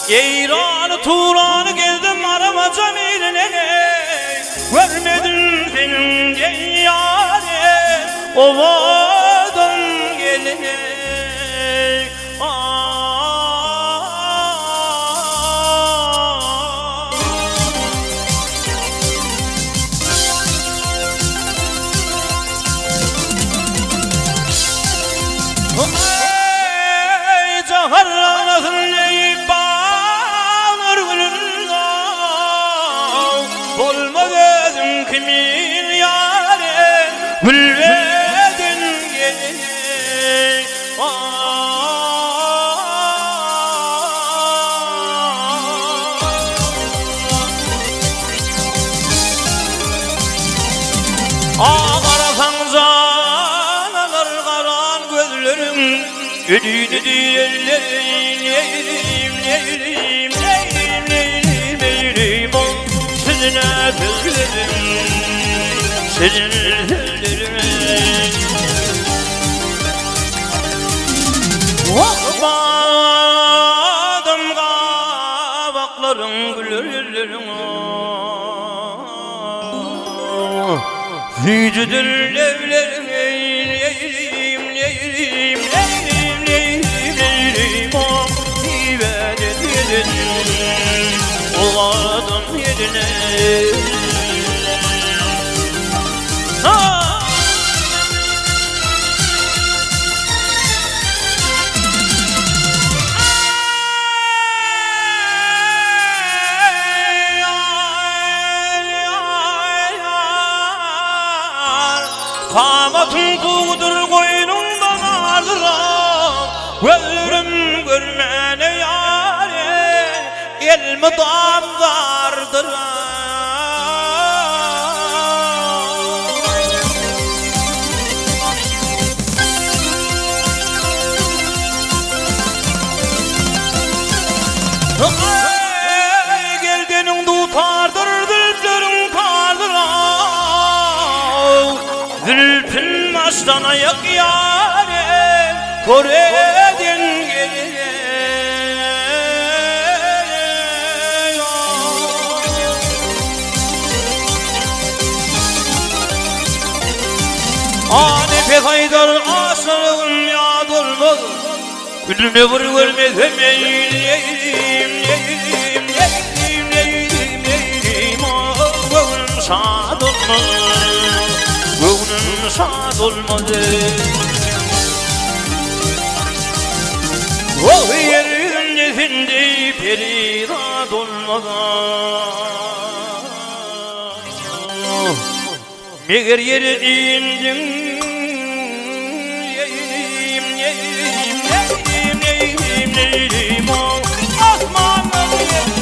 Eyranı turanı gezdim arama camiline, görmedim senin yâre ovadan geline. Ey caharlanasın ey bağlar gülünde, olma gözüm kimin yâre gülvedin geline. Ağarasan zanalar karan gözlerim, ödüğünü diyenlerim, neylim, neylim, neylim, neylim, neylim, ol sizine sözlerim, sizin sözlerim. Bakmadım kabakların güllerim, yücüdür levlerim, neylim, neylim, neylim, neylim, neylim, o ibadet edin, oğladım yerine. Kamatın kuğudur koynundan ağırdıram, gözlerim görmene yâre, elmi damdardıram. Ey geldenin tutardır zülflerin kardıram, zülfün baştan ayak yâre koredin geline. Nefes aydar aşığım yağdırmaz, gülüme vur görmezem eğilim, eğilim, eğilim, eğilim, eğilim, gönlüm şad olmaz, gönlüm şad olmaz. O yerin nesinde peridat olmaz, meğer yerin indin, yeylim, yeylim, yeylim, yeylim, yeylim, o asmanları yerim.